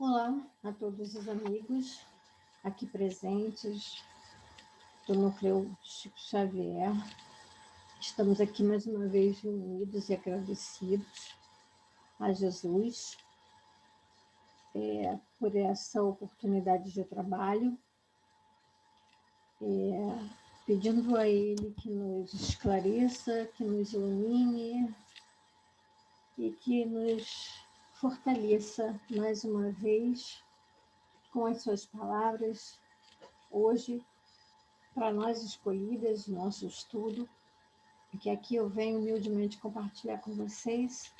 Olá a todos os amigos aqui presentes do Núcleo Chico Xavier. Estamos aqui mais uma vez reunidos e agradecidos a Jesus por essa oportunidade de trabalho, pedindo a Ele que nos esclareça, que nos ilumine e que nos fortaleça mais uma vez com as suas palavras, hoje, para nós escolhidas, nosso estudo, que aqui eu venho humildemente compartilhar com vocês,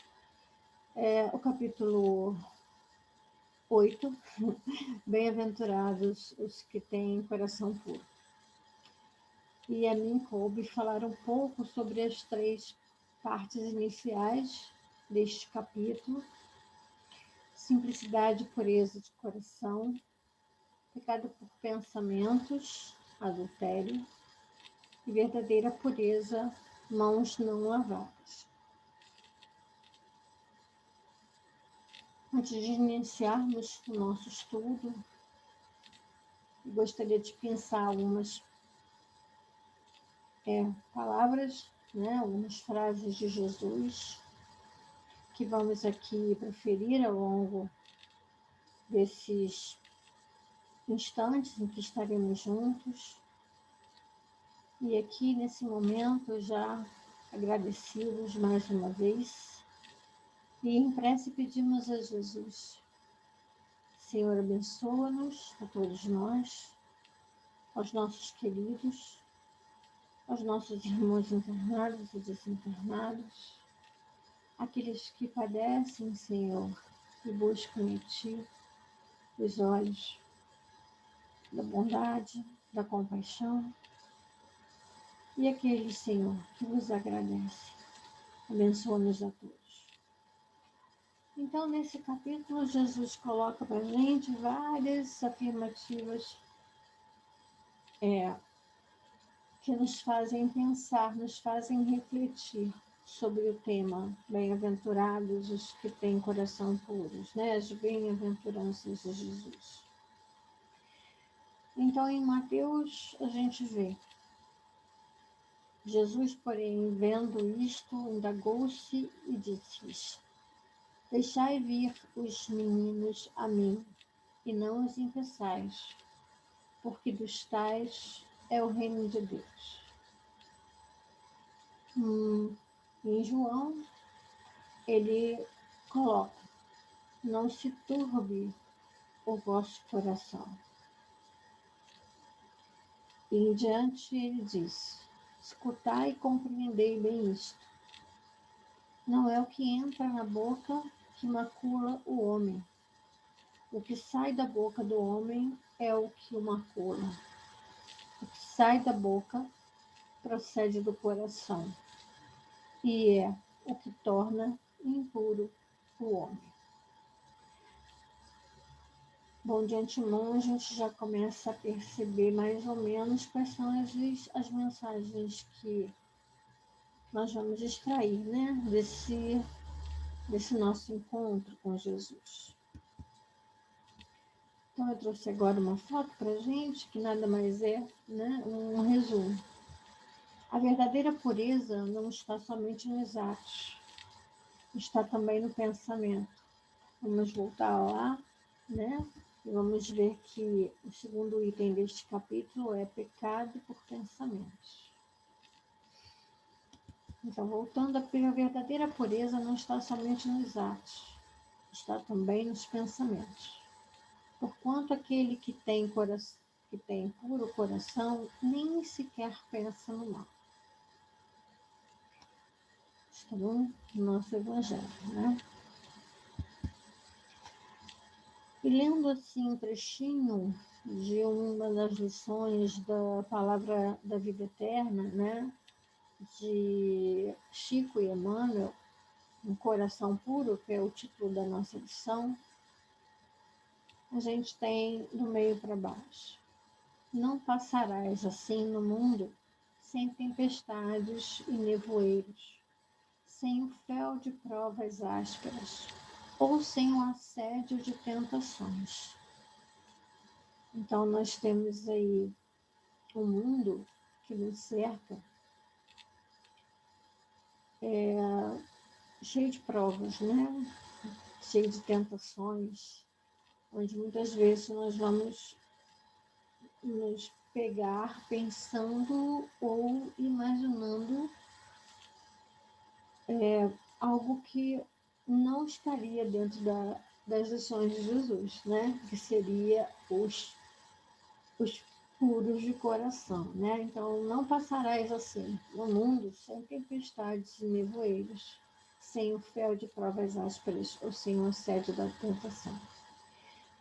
o capítulo 8, Bem-aventurados os que têm coração puro. E a mim coube falar um pouco sobre as 3 partes iniciais deste capítulo: simplicidade e pureza de coração, pecado por pensamentos, adultério, e verdadeira pureza, mãos não lavadas. Antes de iniciarmos o nosso estudo, gostaria de pensar algumas palavras, algumas frases de Jesus, que vamos aqui proferir ao longo desses instantes em que estaremos juntos. E aqui, nesse momento, já agradecidos mais uma vez, e em prece pedimos a Jesus: Senhor, abençoa-nos, a todos nós, aos nossos queridos, aos nossos irmãos internados e desencarnados, aqueles que padecem, Senhor, e buscam em Ti os olhos da bondade, da compaixão, e aqueles, Senhor, que vos agradecem. Abençoa-nos a todos. Então, nesse capítulo, Jesus coloca para a gente várias afirmativas que nos fazem pensar, nos fazem refletir sobre o tema bem-aventurados os que têm coração puros, as bem-aventuranças de Jesus. Então, em Mateus, a gente vê Jesus, porém, vendo isto, indagou-se e disse-lhes: deixai vir os meninos a mim, e não os impeçais, porque dos tais é o reino de Deus. Em João, ele coloca: não se turbe o vosso coração. E em diante ele diz: escutai e compreendei bem isto. Não é o que entra na boca que macula o homem. O que sai da boca do homem é o que o macula. O que sai da boca procede do coração, e é o que torna impuro o homem. Bom, de antemão a gente já começa a perceber mais ou menos quais são as mensagens que nós vamos extrair, desse nosso encontro com Jesus. Então, eu trouxe agora uma foto para a gente, que nada mais é, um resumo. A verdadeira pureza não está somente nos atos, está também no pensamento. Vamos voltar lá, e vamos ver que o segundo item deste capítulo é pecado por pensamentos. Então, voltando, a verdadeira pureza não está somente nos atos, está também nos pensamentos. Porquanto aquele que tem puro coração nem sequer pensa no mal. Está no nosso Evangelho, E lendo assim um trechinho de uma das lições da Palavra da Vida Eterna, de Chico e Emmanuel, Um Coração Puro, que é o título da nossa lição, a gente tem do meio para baixo: não passarás assim no mundo sem tempestades e nevoeiros, sem o fel de provas ásperas, ou sem o assédio de tentações. Então, nós temos aí um mundo que nos cerca, cheio de provas, né? Cheio de tentações, onde muitas vezes nós vamos nos pegar pensando ou imaginando algo que não estaria dentro das lições de Jesus, né? Que seria os puros de coração, né? Então, não passarás assim no mundo sem tempestades e nevoeiros, sem o fel de provas ásperas ou sem o assédio da tentação.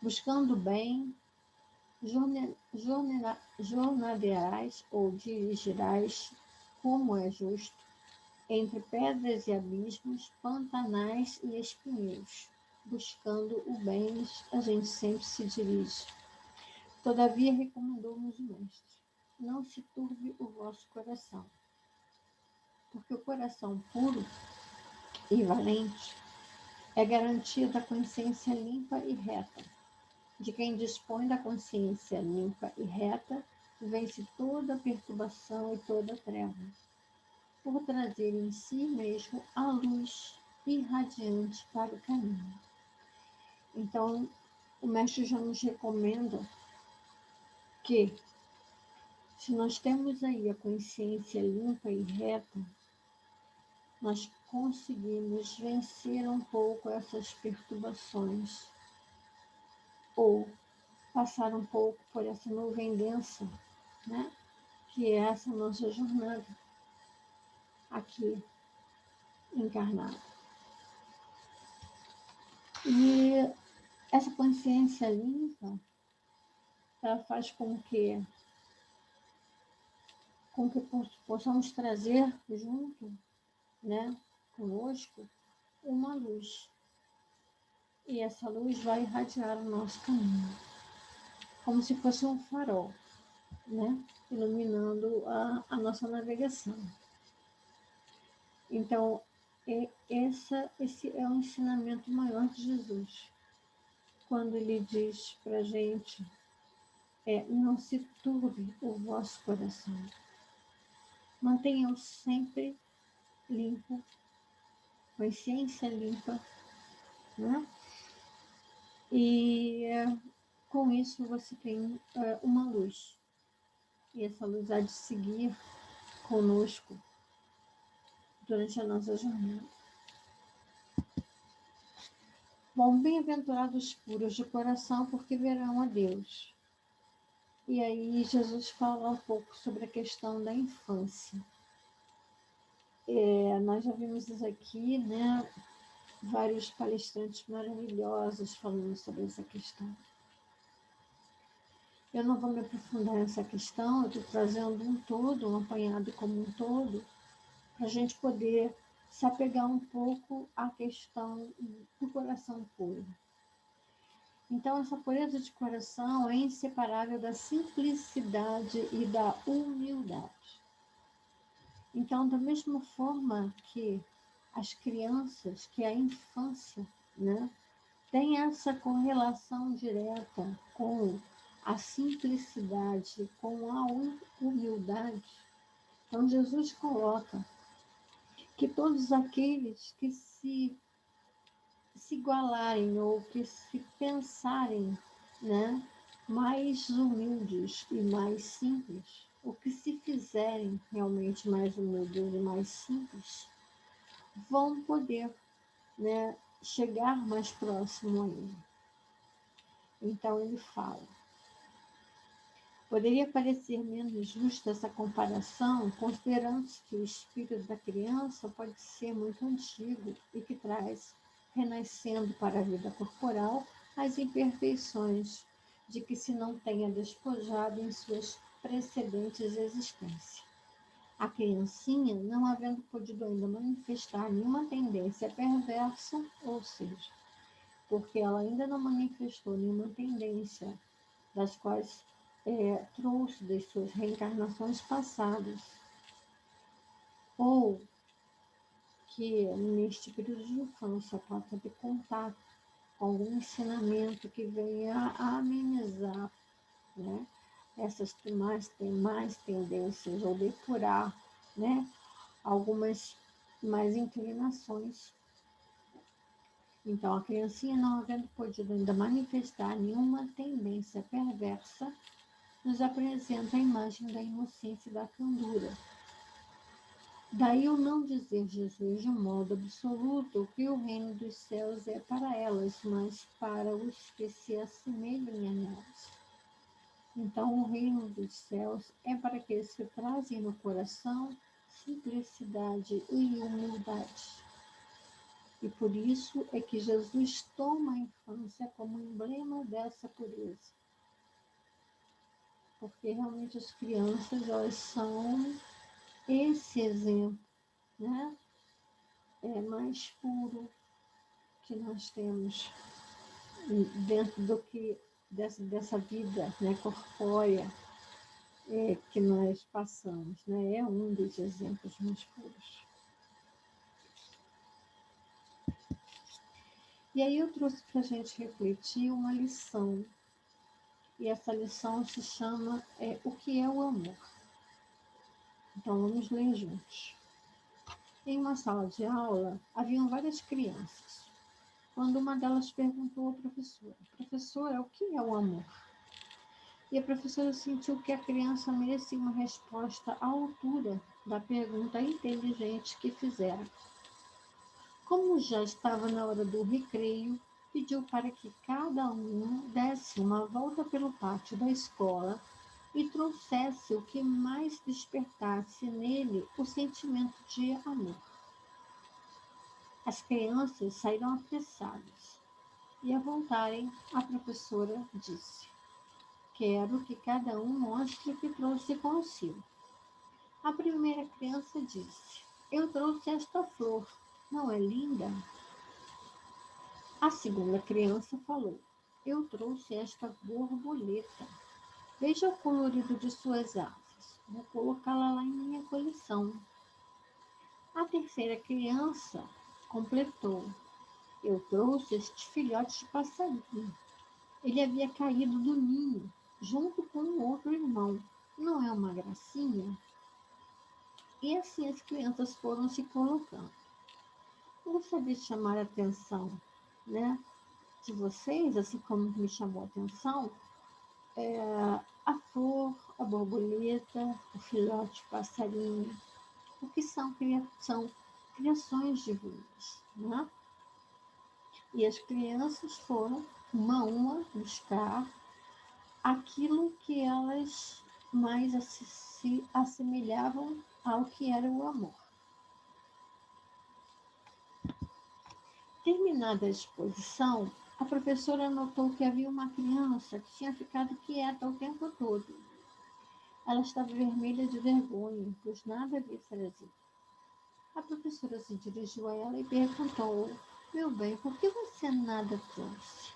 Buscando o bem, jornadearás ou dirigirás, como é justo, entre pedras e abismos, pantanais e espinheiros. Buscando o bem, a gente sempre se dirige. Todavia, recomendou-nos o Mestre: não se turbe o vosso coração, porque o coração puro e valente é garantia da consciência limpa e reta. De quem dispõe da consciência limpa e reta, vence toda perturbação e toda treva, por trazer em si mesmo a luz irradiante para o caminho. Então, o Mestre já nos recomenda que, se nós temos aí a consciência limpa e reta, nós conseguimos vencer um pouco essas perturbações ou passar um pouco por essa nuvem densa, né? Que é essa nossa jornada aqui encarnada. E essa consciência limpa, ela faz com que possamos trazer junto, né, conosco, uma luz. E essa luz vai irradiar o nosso caminho, como se fosse um farol, né, iluminando a nossa navegação. Então, esse é o ensinamento maior de Jesus, quando ele diz para a gente, não se turbe o vosso coração. Mantenham sempre limpo, consciência limpa, né? E com isso você tem uma luz. E essa luz há de seguir conosco durante a nossa jornada. Bom, bem-aventurados puros de coração, porque verão a Deus. E aí Jesus fala um pouco sobre a questão da infância. Nós já vimos isso aqui, né? Vários palestrantes maravilhosos falando sobre essa questão. Eu não vou me aprofundar nessa questão, eu estou trazendo um todo, um apanhado como um todo, para a gente poder se apegar um pouco à questão do coração puro. Então, essa pureza de coração é inseparável da simplicidade e da humildade. Então, da mesma forma que as crianças, que a infância, né, tem essa correlação direta com a simplicidade, com a humildade. Então, Jesus coloca que todos aqueles que se igualarem ou que se pensarem, né, mais humildes e mais simples, ou que se fizerem realmente mais humildes e mais simples, vão poder, né, chegar mais próximo a ele. Então ele fala: poderia parecer menos justa essa comparação, considerando-se que o espírito da criança pode ser muito antigo e que traz, renascendo para a vida corporal, as imperfeições de que se não tenha despojado em suas precedentes existências. A criancinha, não havendo podido ainda manifestar nenhuma tendência perversa, ou seja, porque ela ainda não manifestou nenhuma tendência das quais trouxe das suas reencarnações passadas, ou que neste período de infância possa ter contato com algum ensinamento que venha a amenizar, né, essas mais tendências ou depurar, né, algumas mais inclinações. Então, a criancinha, não havendo podido ainda manifestar nenhuma tendência perversa, nos apresenta a imagem da inocência e da candura. Daí o não dizer Jesus de modo absoluto que o reino dos céus é para elas, mas para os que se assemelhem a nelas. Então, o reino dos céus é para aqueles que trazem no coração simplicidade e humildade. E por isso é que Jesus toma a infância como emblema dessa pureza. Porque realmente as crianças, elas são esse exemplo, né? Mais puro que nós temos dentro do que dessa vida, né, corpórea que nós passamos, né? É um dos exemplos mais puros. E aí eu trouxe para a gente refletir uma lição. E essa lição se chama O que é o amor? Então vamos ler juntos. Em uma sala de aula, haviam várias crianças. Quando uma delas perguntou à professora: Professora, o que é o amor? E a professora sentiu que a criança merecia uma resposta à altura da pergunta inteligente que fizera. Como já estava na hora do recreio, pediu para que cada um desse uma volta pelo pátio da escola e trouxesse o que mais despertasse nele o sentimento de amor. As crianças saíram apressadas e, ao voltarem, a professora disse: Quero que cada um mostre o que trouxe consigo. A primeira criança disse: Eu trouxe esta flor, não é linda? A segunda criança falou: Eu trouxe esta borboleta. Veja o colorido de suas asas. Vou colocá-la lá em minha coleção. A terceira criança completou: Eu trouxe este filhote de passarinho. Ele havia caído do ninho, junto com o outro irmão. Não é uma gracinha? E assim as crianças foram se colocando. Eu gostaria de chamar a atenção, né, de vocês, assim como me chamou a atenção, a flor, a borboleta, o filhote de passarinho, o que são criações divinas, né? E as crianças foram, uma a uma, buscar aquilo que elas mais se assemelhavam ao que era o amor. Terminada a exposição, a professora notou que havia uma criança que tinha ficado quieta o tempo todo. Ela estava vermelha de vergonha, pois nada havia trazido. A professora se dirigiu a ela e perguntou: Meu bem, por que você nada trouxe?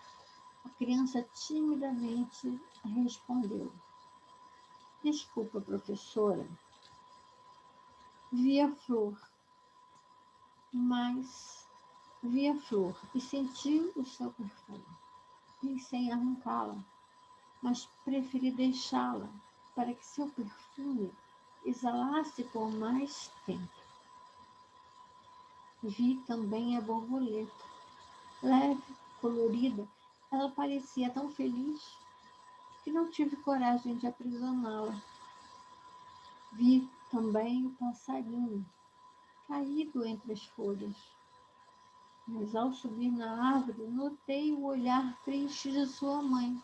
A criança timidamente respondeu: Desculpa, professora. Vi a flor, mas vi a flor e senti o seu perfume. Pensei em arrancá-la, mas preferi deixá-la para que seu perfume exalasse por mais tempo. Vi também a borboleta, leve, colorida, ela parecia tão feliz que não tive coragem de aprisioná-la. Vi também o passarinho, caído entre as folhas. Mas ao subir na árvore, notei o olhar triste de sua mãe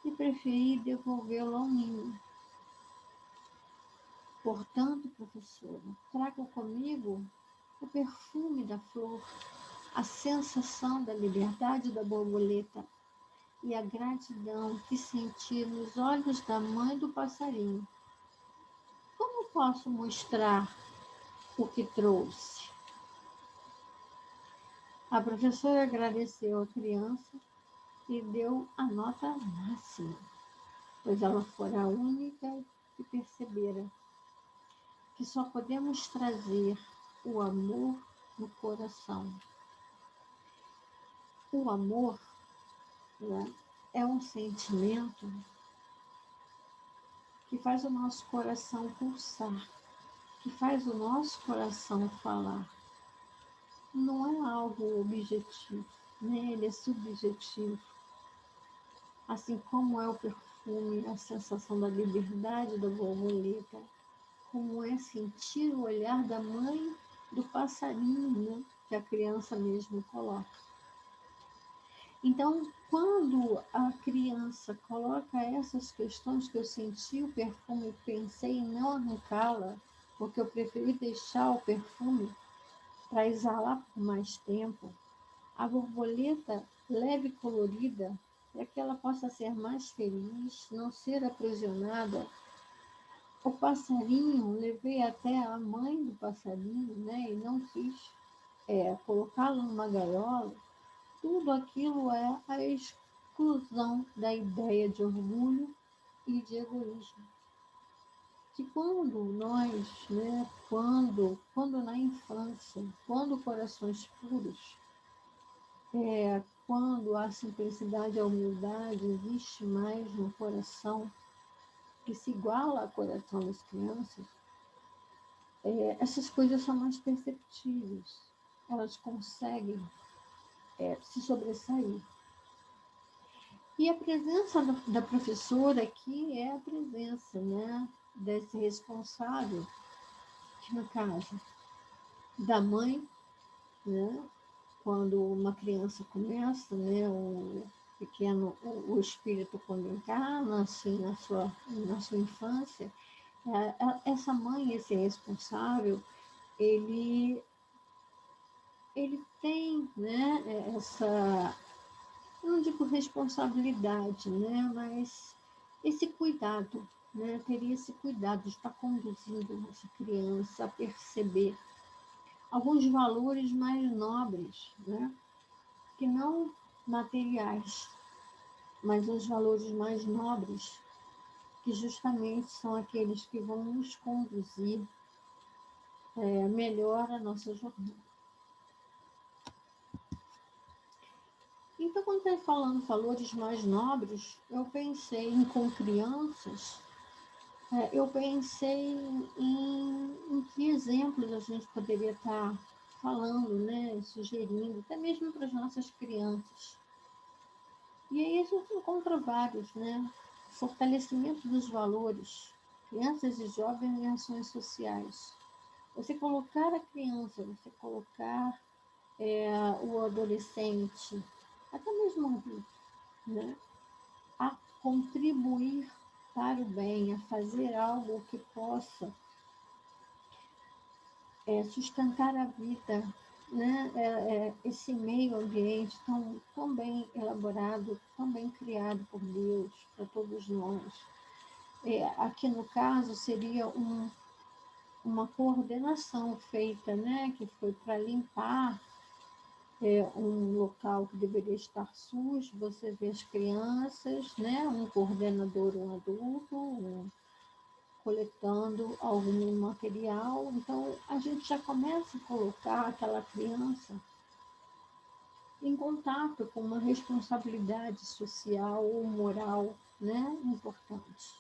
e preferi devolvê-lo ao ninho. Portanto, professora, trago comigo o perfume da flor, a sensação da liberdade da borboleta e a gratidão que senti nos olhos da mãe do passarinho. Como posso mostrar o que trouxe? A professora agradeceu a criança e deu a nota máxima, pois ela fora a única que percebera que só podemos trazer o amor no coração. O amor, né, é um sentimento que faz o nosso coração pulsar, que faz o nosso coração falar. Não é algo objetivo, né? Ele é subjetivo. Assim como é o perfume, a sensação da liberdade da borboleta, como é sentir o olhar da mãe do passarinho, né? Que a criança mesmo coloca. Então, quando a criança coloca essas questões que eu senti o perfume e pensei em não arrancá-la, porque eu preferi deixar o perfume para exalar por mais tempo, a borboleta leve e colorida, para que ela possa ser mais feliz, não ser aprisionada. O passarinho, levei até a mãe do passarinho, né, e não quis colocá-lo numa gaiola. Tudo aquilo é a exclusão da ideia de orgulho e de egoísmo. Que quando nós, né, quando na infância, quando corações puros, quando a simplicidade e a humildade existe mais no coração, que se iguala ao coração das crianças, essas coisas são mais perceptíveis. Elas conseguem se sobressair. E a presença da professora aqui é a presença, né, desse responsável, que no caso da mãe, né, quando uma criança começa, né, o pequeno, o espírito quando encarna, assim, na sua infância, essa mãe, esse responsável, ele, ele tem, né, essa, eu não digo responsabilidade, né, mas esse cuidado, né, teria esse cuidado de estar conduzindo essa criança a perceber alguns valores mais nobres, né, que não materiais, mas os valores mais nobres, que justamente são aqueles que vão nos conduzir melhor a nossa jornada. Então, quando está falando valores mais nobres, eu pensei com crianças, eu pensei em que exemplos a gente poderia estar falando, né, sugerindo, até mesmo para as nossas crianças. E aí a gente encontra vários, né? Fortalecimento dos valores, crianças e jovens em ações sociais. Você colocar a criança, você colocar o adolescente, até mesmo o adulto, né, a contribuir para o bem, a fazer algo que possa sustentar a vida, né, esse meio ambiente tão bem elaborado, tão bem criado por Deus para todos nós. Aqui no caso seria uma coordenação feita, né, que foi para limpar um local que deveria estar sujo, você vê as crianças, né, um coordenador, um adulto, coletando algum material. Então, a gente já começa a colocar aquela criança em contato com uma responsabilidade social ou moral, né, importante.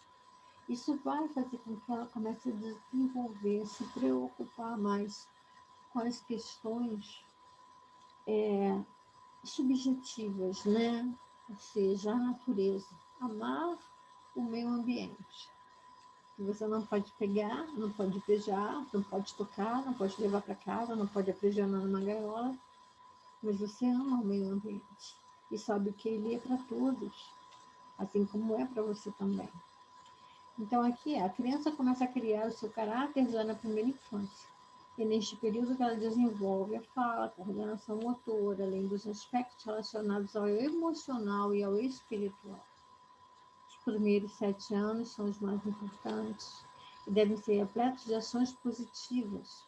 Isso vai fazer com que ela comece a desenvolver, se preocupar mais com as questões subjetivas, né? Ou seja, a natureza, amar o meio ambiente. Que você não pode pegar, não pode beijar, não pode tocar, não pode levar para casa, não pode aprisionar numa gaiola, mas você ama o meio ambiente e sabe que ele é para todos, assim como é para você também. Então, aqui a criança começa a criar o seu caráter já na primeira infância. E neste período que ela desenvolve a fala, a coordenação motora, além dos aspectos relacionados ao emocional e ao espiritual. Os primeiros 7 anos são os mais importantes e devem ser repletos de ações positivas,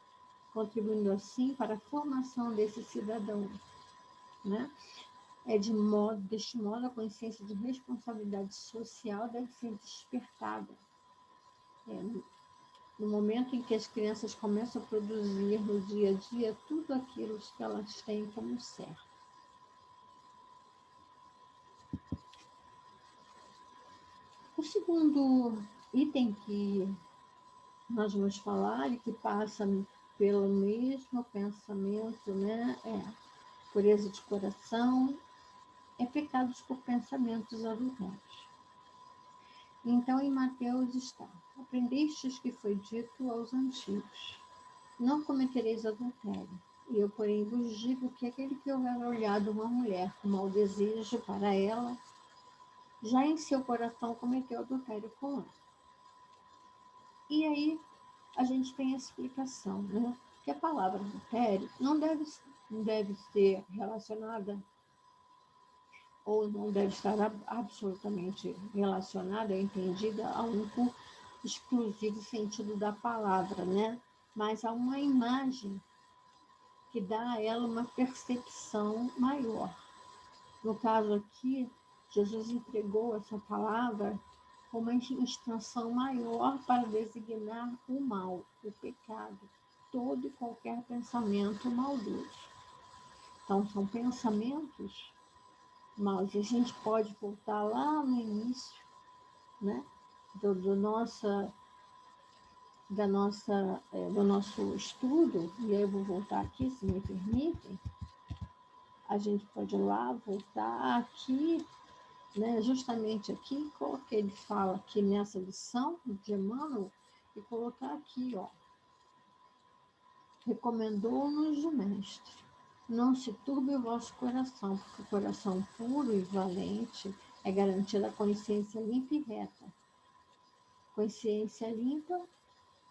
contribuindo assim para a formação desse cidadão, né? Deste modo, a consciência de responsabilidade social deve ser despertada no momento em que as crianças começam a produzir no dia a dia tudo aquilo que elas têm como certo. O segundo item que nós vamos falar e que passa pelo mesmo pensamento, né, é pureza de coração, é pecados por pensamentos adultérios. Então, em Mateus está: aprendestes que foi dito aos antigos: não cometereis adultério. E eu, porém, vos digo que aquele que houver olhado uma mulher com mau desejo para ela, já em seu coração cometeu adultério com ela. E aí a gente tem a explicação, né? Que a palavra adultério não deve ser relacionada ou não deve estar absolutamente relacionada, entendida a um exclusivo sentido da palavra, né? Mas a uma imagem que dá a ela uma percepção maior. No caso aqui, Jesus entregou essa palavra com uma extensão maior para designar o mal, o pecado, todo e qualquer pensamento maldoso. Então, são pensamentos maus. E a gente pode voltar lá no início, né, do nosso estudo, e aí eu vou voltar aqui, se me permitem. A gente pode ir lá, voltar aqui, né, justamente aqui, que ele fala aqui nessa lição de Emmanuel, e colocar aqui, ó. Recomendou-nos o Mestre: não se turbe o vosso coração, porque o coração puro e valente é garantia da consciência limpa e reta. Consciência limpa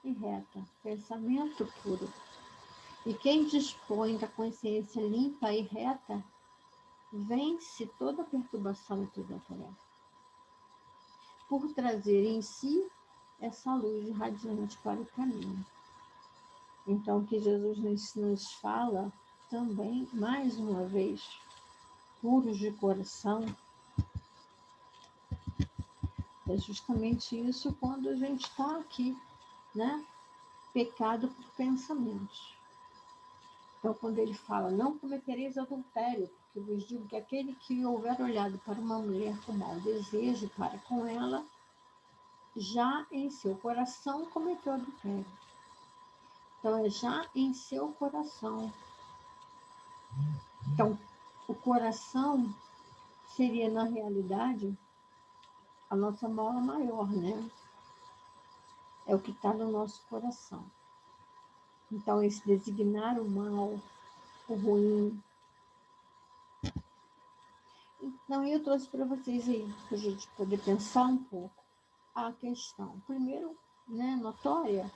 e reta, pensamento puro. E quem dispõe da consciência limpa e reta, vence toda perturbação e toda tarefa, por trazer em si essa luz irradiante para o caminho. Então, que Jesus nos fala também, mais uma vez, puros de coração, é justamente isso quando a gente está aqui, né? Pecado por pensamentos. Então, quando ele fala: não cometereis adultério, porque vos digo que aquele que houver olhado para uma mulher com mau desejo para com ela, já em seu coração cometeu adultério. Então, é já em seu coração. Então, o coração seria, na realidade, a nossa mola maior, né? É o que está no nosso coração. Então, esse designar o mal, o ruim. Então, eu trouxe para vocês aí, para a gente poder pensar um pouco a questão. Primeiro, né, notória,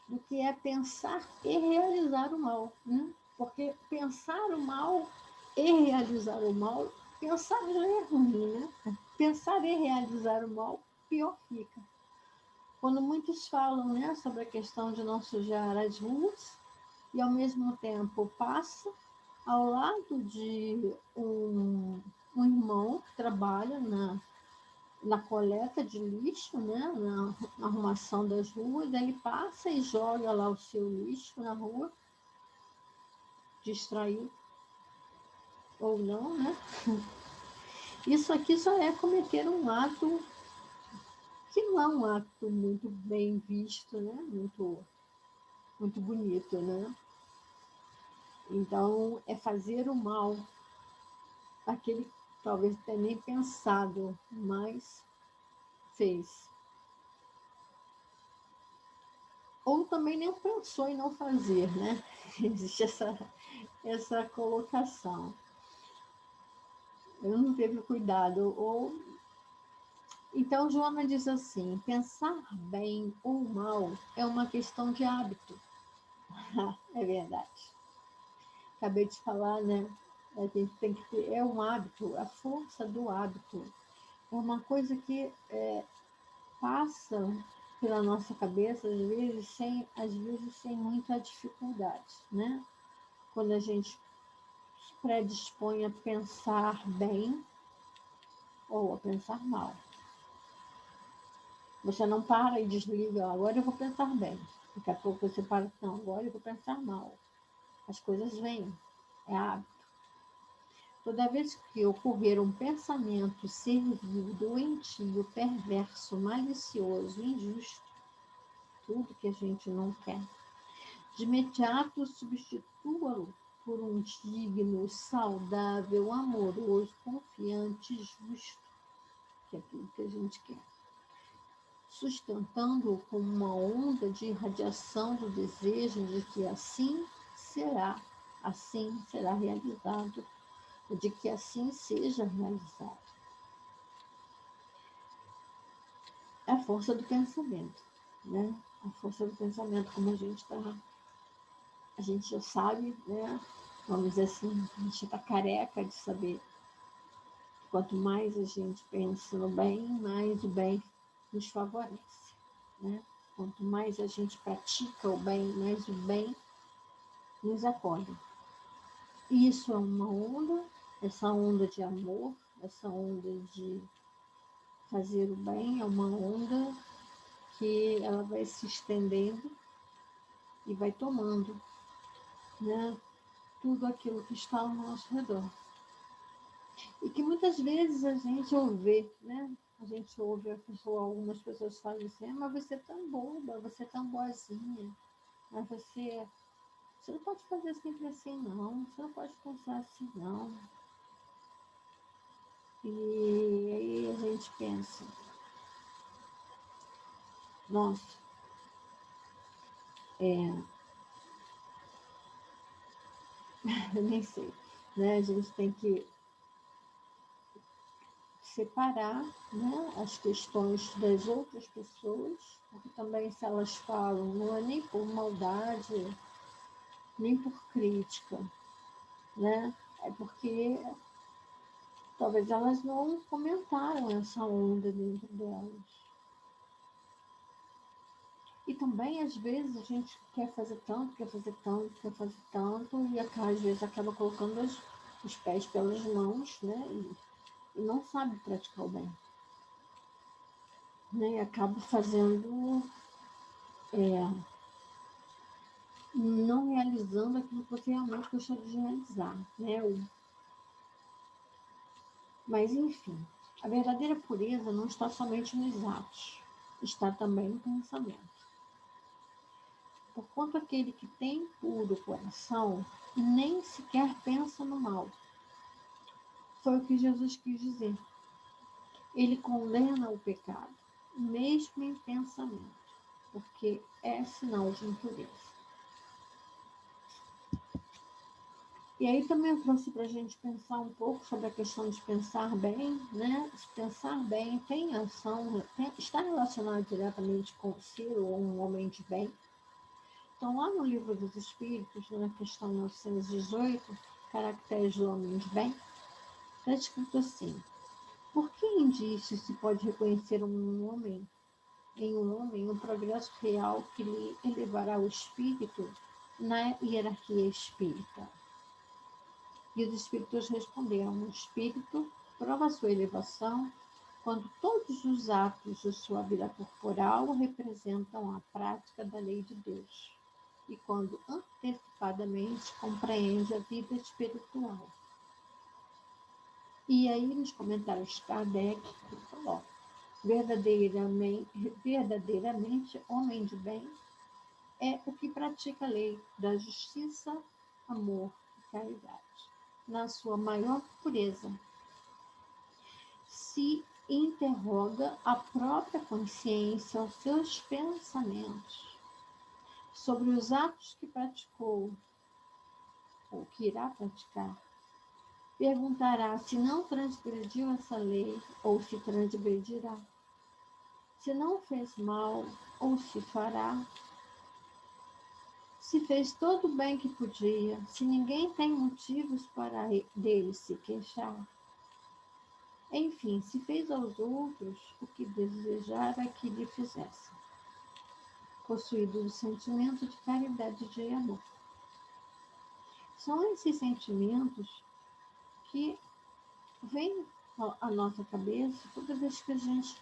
do que é pensar e realizar o mal, né? Porque pensar o mal e realizar o mal, pensar já é ruim, né? Pensar e realizar o mal, pior fica. Quando muitos falam, né, sobre a questão de não sujar as ruas, e ao mesmo tempo passa ao lado de um irmão que trabalha na coleta de lixo, né, na arrumação das ruas, ele passa e joga lá o seu lixo na rua, distraído ou não, né? Isso aqui só é cometer um ato que não é um ato muito bem visto, né? Muito bonito, né? Então, é fazer o mal, aquele que talvez tenha nem pensado, mas fez. Ou também nem pensou em não fazer, né? Existe essa colocação. Eu não teve cuidado. Então, Joana diz assim: pensar bem ou mal é uma questão de hábito. É verdade. Acabei de falar, né? A gente tem que ter, é um hábito, a força do hábito. É uma coisa que passa pela nossa cabeça, às vezes sem muita dificuldade, né? Quando a gente se predispõe a pensar bem ou a pensar mal. Você não para e desliga, agora eu vou pensar bem. Daqui a pouco você para, não, agora eu vou pensar mal. As coisas vêm, é hábito. Toda vez que ocorrer um pensamento servil, doentio, perverso, malicioso, injusto, tudo que a gente não quer, de imediato substitua-lo por um digno, saudável, amoroso, confiante, justo, que é tudo que a gente quer, sustentando-o com uma onda de irradiação do desejo de que assim será realizado, de que assim seja realizado. É a força do pensamento, né? A força do pensamento, como a gente já sabe, né? Vamos dizer assim, a gente está careca de saber. Quanto mais a gente pensa no bem, mais o bem nos favorece, né? Quanto mais a gente pratica o bem, mais o bem nos acolhe. E isso é uma onda, essa onda de amor, essa onda de fazer o bem, é uma onda que ela vai se estendendo e vai tomando, né, tudo aquilo que está ao nosso redor. E que muitas vezes a gente ouve, né? A gente ouve algumas pessoas falam assim, mas você é tão boba, você é tão boazinha, mas você não pode fazer sempre assim, não. Você não pode pensar assim, não. E aí a gente pensa, nossa, eu nem sei, né? A gente tem que separar, né, as questões das outras pessoas, porque também se elas falam, não é nem por maldade, nem por crítica, né? É porque talvez elas não comentaram essa onda dentro delas. E também, às vezes, a gente quer fazer tanto, quer fazer tanto, quer fazer tanto, e às vezes acaba colocando os pés pelas mãos, né? E não sabe praticar o bem. Né? E acaba fazendo, não realizando aquilo que você realmente gostaria de realizar. Né? Mas, enfim, a verdadeira pureza não está somente nos atos, está também no pensamento. Porquanto aquele que tem puro coração nem sequer pensa no mal. Foi o que Jesus quis dizer. Ele condena o pecado, mesmo em pensamento, porque é sinal de impureza. E aí também eu trouxe para a gente pensar um pouco sobre a questão de pensar bem, né? Pensar bem tem ação, está relacionado diretamente com ser ou um homem de bem. Então, lá no Livro dos Espíritos, na questão 918, Caracteres do Homem de Bem, está escrito assim: por que indício se pode reconhecer em um homem um progresso real que lhe elevará o espírito na hierarquia espírita? E os espíritos responderam: o espírito prova sua elevação quando todos os atos de sua vida corporal representam a prática da lei de Deus e quando antecipadamente compreende a vida espiritual. E aí, nos comentários Kardec, ele coloca: verdadeiramente homem de bem é o que pratica a lei da justiça, amor e caridade, na sua maior pureza. Se interroga a própria consciência, os seus pensamentos sobre os atos que praticou ou que irá praticar. Perguntará se não transgrediu essa lei ou se transgredirá, se não fez mal ou se fará, se fez todo o bem que podia, se ninguém tem motivos para dele se queixar. Enfim, se fez aos outros o que desejara que lhe fizessem, possuído o sentimento de caridade e de amor. São esses sentimentos que vêm à nossa cabeça toda vez que a gente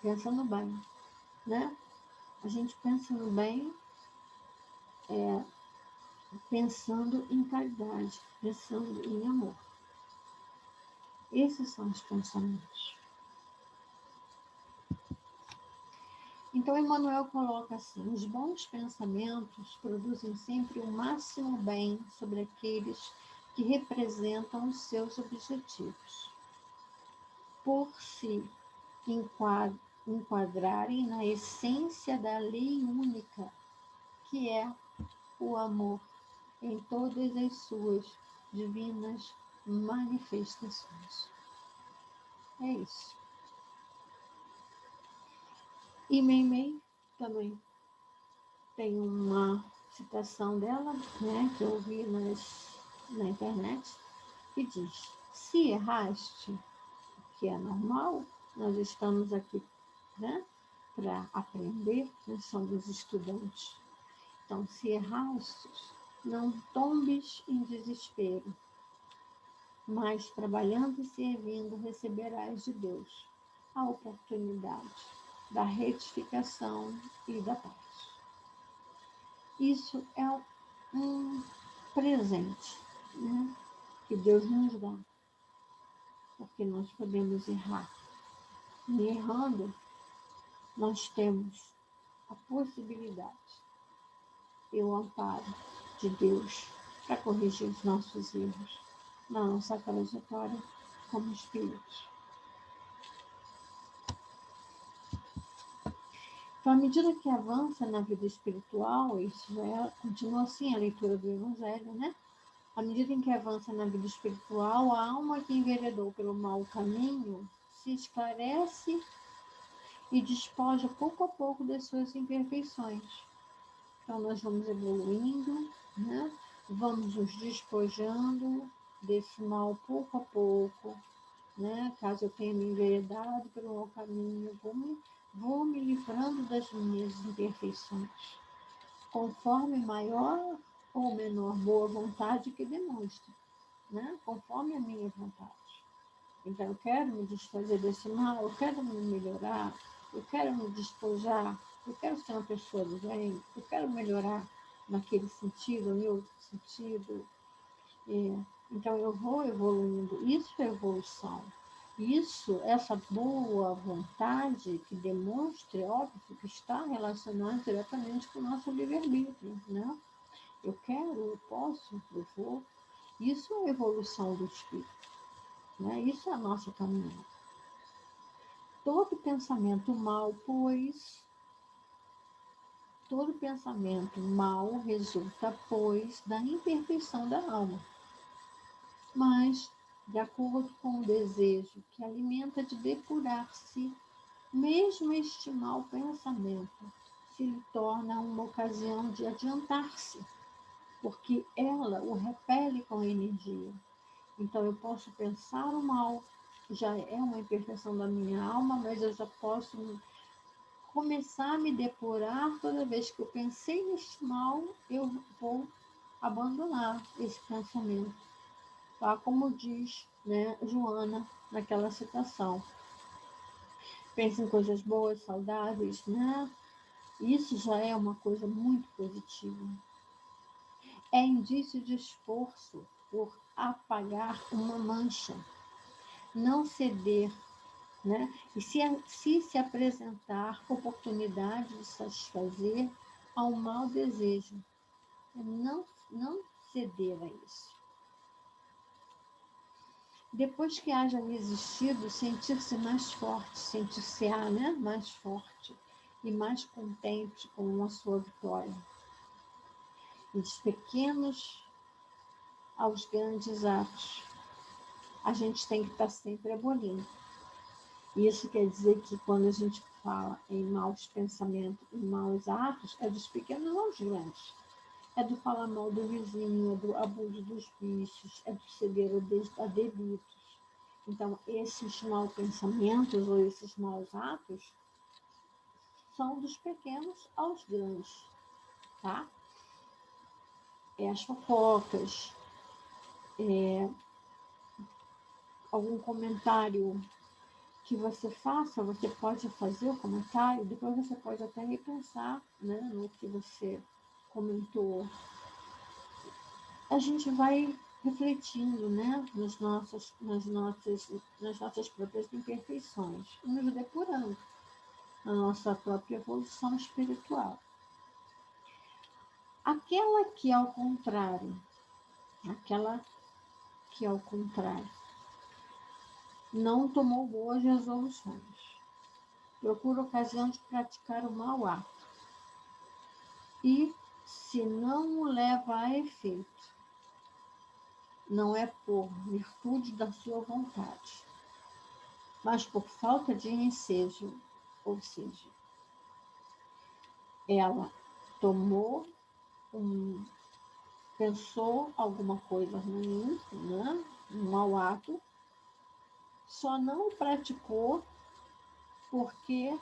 pensa no bem, né? A gente pensa no bem pensando em caridade, pensando em amor. Esses são os pensamentos. Então, Emmanuel coloca assim: os bons pensamentos produzem sempre o máximo bem sobre aqueles que representam os seus objetivos. Por se enquadrarem na essência da lei única, que é o amor em todas as suas divinas manifestações. É isso. E Meimei também tem uma citação dela, né, que eu vi na internet, que diz: se erraste, que é normal, nós estamos aqui, né, para aprender, nós somos estudantes. Então, se errastes, não tombes em desespero, mas trabalhando e servindo receberás de Deus a oportunidade da retificação e da paz. Isso é um presente, né, que Deus nos dá, porque nós podemos errar. E errando, nós temos a possibilidade e o amparo de Deus para corrigir os nossos erros na nossa trajetória como espíritos. Então, à medida que avança na vida espiritual, isso continua assim a leitura do Evangelho, né? À medida em que avança na vida espiritual, a alma que enveredou pelo mau caminho se esclarece e despoja pouco a pouco das suas imperfeições. Então, nós vamos evoluindo, né? Vamos nos despojando desse mal pouco a pouco, né? Caso eu tenha me enveredado pelo mau caminho, vou me livrando das minhas imperfeições, conforme maior ou menor boa vontade que demonstre, né? Conforme a minha vontade. Então, eu quero me desfazer desse mal, eu quero me melhorar, eu quero me despojar, eu quero ser uma pessoa do bem, eu quero melhorar naquele sentido, no outro sentido. Então, eu vou evoluindo. Isso é evolução. Isso, essa boa vontade que demonstra, é óbvio que está relacionada diretamente com o nosso livre-arbítrio, né? Eu quero, eu posso, eu vou. Isso é a evolução do espírito, né? Isso é a nossa caminhada. Todo pensamento mal, todo pensamento mal resulta, pois, da imperfeição da alma. Mas, de acordo com o desejo que alimenta de depurar-se, mesmo este mau pensamento se lhe torna uma ocasião de adiantar-se, porque ela o repele com energia. Então, eu posso pensar o mal, já é uma imperfeição da minha alma, mas eu já posso começar a me depurar toda vez que eu pensei neste mal, eu vou abandonar esse pensamento. Tá? Como diz, né, Joana naquela citação. Pense em coisas boas, saudáveis, né? Isso já é uma coisa muito positiva. É indício de esforço por apagar uma mancha, não ceder, né? E se apresentar oportunidade de satisfazer ao mau desejo, não ceder a isso. Depois que haja resistido, sentir-se mais forte, sentir-se-á, né, mais forte e mais contente com a sua vitória. E dos pequenos aos grandes atos, a gente tem que estar sempre abolindo. Isso quer dizer que quando a gente fala em maus pensamentos e maus atos, é dos pequenos aos grandes. É do falar mal do vizinho, é do abuso dos vícios, é do ceder a delitos. Então, esses maus pensamentos ou esses maus atos são dos pequenos aos grandes, tá? As fofocas, algum comentário que você faça, você pode fazer o comentário, depois você pode até repensar, né, no que você comentou. A gente vai refletindo, né, nas nossas próprias imperfeições, e nos depurando na nossa própria evolução espiritual. Aquela que ao contrário, não tomou boas resoluções, procura ocasião de praticar o mau ato, e, se não o leva a efeito, não é por virtude da sua vontade, mas por falta de ensejo, ou seja, ela tomou pensou alguma coisa ruim, né? Um mau ato, só não praticou porque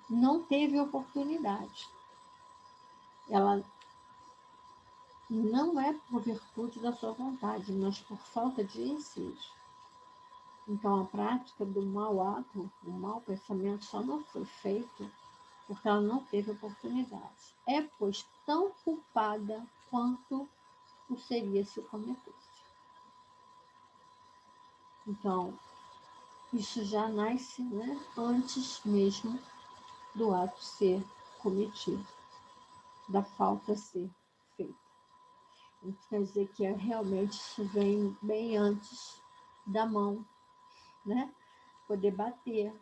não teve oportunidade. Ela não é por virtude da sua vontade, mas por falta de ensejo. Então, a prática do mau ato, o mau pensamento, só não foi feito porque ela não teve oportunidade. É, pois, tão culpada quanto o seria se cometesse. Então, isso já nasce, né, antes mesmo do ato ser cometido, da falta ser feita. Então, quer dizer que realmente isso vem bem antes da mão, né, poder bater.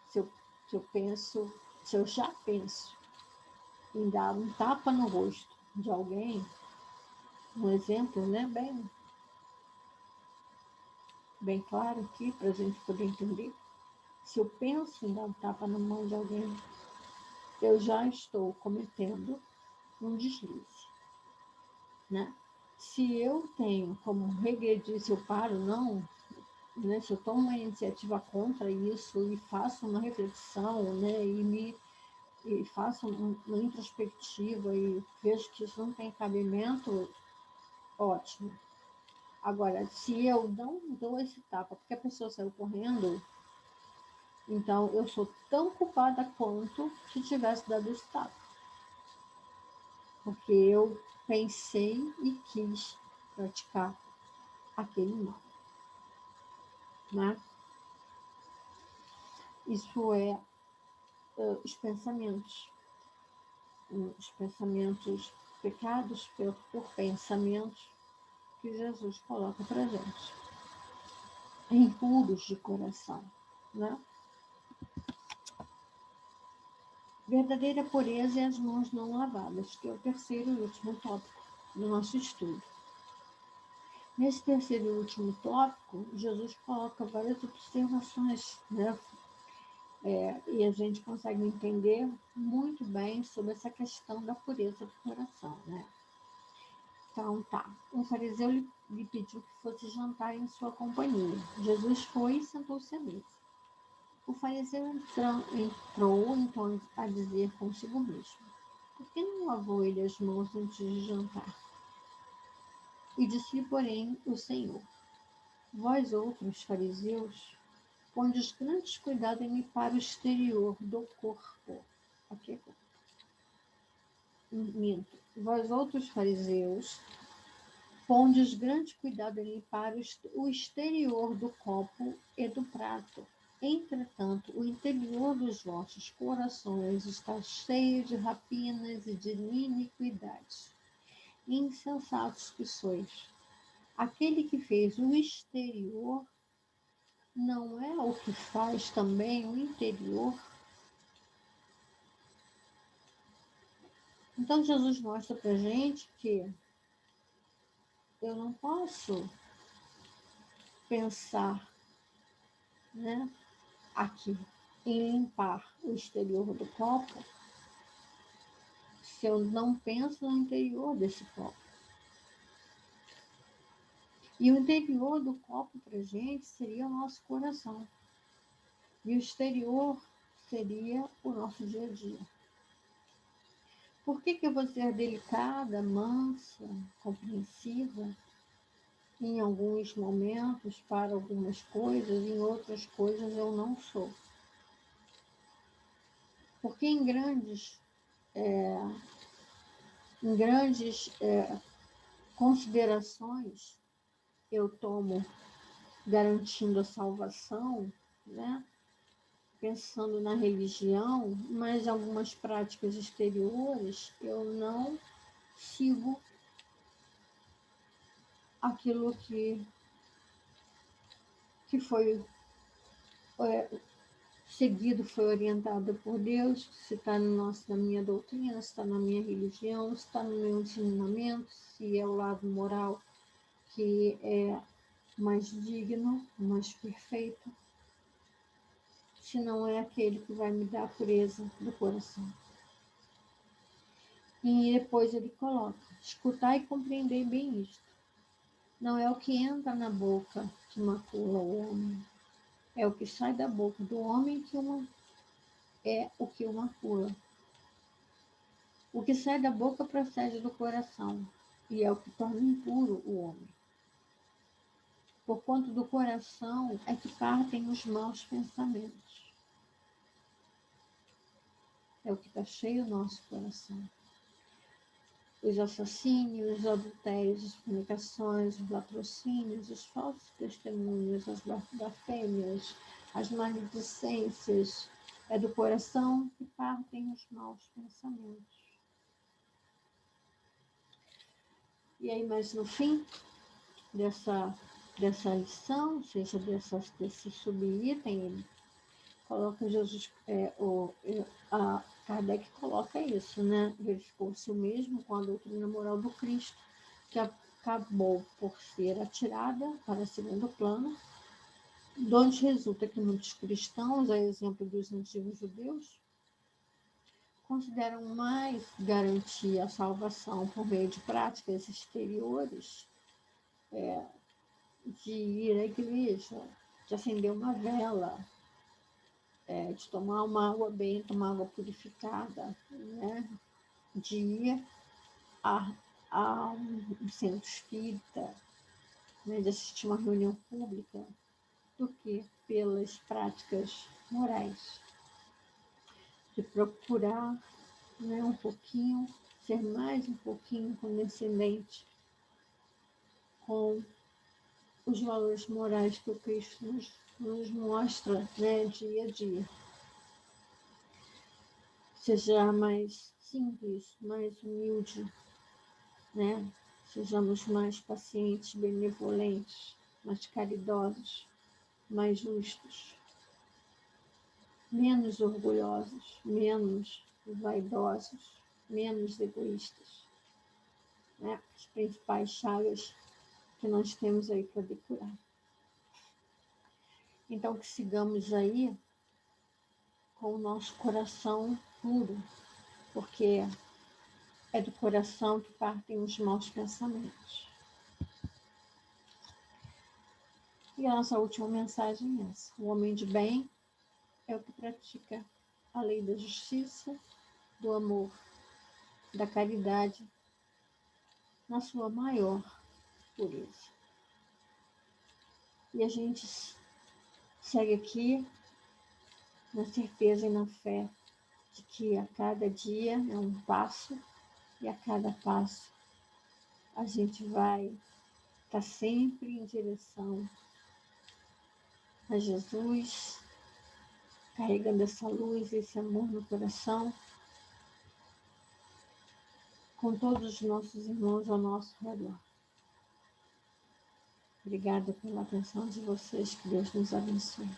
Se eu, se eu já penso em dar um tapa no rosto de alguém, um exemplo, né, bem claro aqui, para a gente poder entender. Se eu penso em dar um tapa na mão de alguém, eu já estou cometendo um deslize, né? Se eu tenho como regredir, se eu paro, não, né? Se eu tomo uma iniciativa contra isso e faço uma reflexão, né? E faço uma introspectiva e vejo que isso não tem cabimento, ótimo. Agora, se eu não dou esse tapa porque a pessoa saiu correndo, então eu sou tão culpada quanto se tivesse dado esse tapa. Porque eu pensei e quis praticar aquele mal, né? Isso é os pensamentos, pecados por pensamentos que Jesus coloca para gente, impuros de coração, né? Verdadeira pureza é as mãos não lavadas, que é o terceiro e último tópico do nosso estudo. Nesse terceiro e último tópico, Jesus coloca várias observações, né? E a gente consegue entender muito bem sobre essa questão da pureza do coração, né? Então, tá. Um fariseu lhe pediu que fosse jantar em sua companhia. Jesus foi e sentou-se à mesa. O fariseu entrou então a dizer consigo mesmo: por que não lavou ele as mãos antes de jantar? E disse-lhe, porém, o Senhor: vós outros, fariseus, pondes grandes cuidado em limpar o exterior do corpo. Aqui é minto. Vós outros, fariseus, pondes grande cuidado em limpar o exterior do copo e do prato. Entretanto, o interior dos vossos corações está cheio de rapinas e de iniquidades. Insensatos que sois! Aquele que fez o exterior não é o que faz também o interior? Então, Jesus mostra para gente que eu não posso pensar, né, aqui em limpar o exterior do copo se eu não penso no interior desse copo. E o interior do copo para gente seria o nosso coração. E o exterior seria o nosso dia a dia. Por que eu vou ser delicada, mansa, compreensiva, em alguns momentos para algumas coisas, em outras coisas eu não sou. Porque em grandes considerações eu tomo garantindo a salvação, né? Pensando na religião, mas algumas práticas exteriores eu não sigo aquilo que foi seguido, foi orientado por Deus, se está na minha doutrina, se está na minha religião, se está no meu ensinamento, se é o lado moral que é mais digno, mais perfeito, se não é aquele que vai me dar a pureza do coração. E depois ele coloca: escutar e compreender bem isto. Não é o que entra na boca que macula o homem, é o que sai da boca do homem é o que o macula. O que sai da boca procede do coração, e é o que torna impuro o homem. Porquanto do coração é que partem os maus pensamentos. É o que está cheio o nosso coração. Os assassínios, os adultérios, as fornicações, os latrocínios, os falsos testemunhos, as blasfêmias, as maledicências, é do coração que partem os maus pensamentos. E aí, mas no fim dessa lição, ou seja, desse subitem, ele coloca Jesus, Kardec coloca isso, né? Verificou-se o mesmo com a doutrina moral do Cristo, que acabou por ser atirada para segundo plano, de onde resulta que muitos cristãos, a exemplo dos antigos judeus, consideram mais garantir a salvação por meio de práticas exteriores, de ir à igreja, de acender uma vela, de tomar uma água benta, uma água purificada, né? De ir a um centro espírita, né? De assistir uma reunião pública, do que pelas práticas morais, de procurar, né, um pouquinho, ser mais um pouquinho condescendente com os valores morais que o Cristo nos mostra, né, dia a dia. Seja mais simples, mais humilde, né? Sejamos mais pacientes, benevolentes, mais caridosos, mais justos, menos orgulhosos, menos vaidosos, menos egoístas, né? As principais chagas que nós temos aí para decorar. Então, que sigamos aí com o nosso coração puro, porque é do coração que partem os maus pensamentos. E a nossa última mensagem é essa: o homem de bem é o que pratica a lei da justiça, do amor, da caridade, na sua maior pureza. E a gente segue aqui na certeza e na fé de que a cada dia é um passo, e a cada passo a gente vai estar sempre em direção a Jesus, carregando essa luz, esse amor no coração, com todos os nossos irmãos ao nosso redor. Obrigada pela atenção de vocês, que Deus nos abençoe.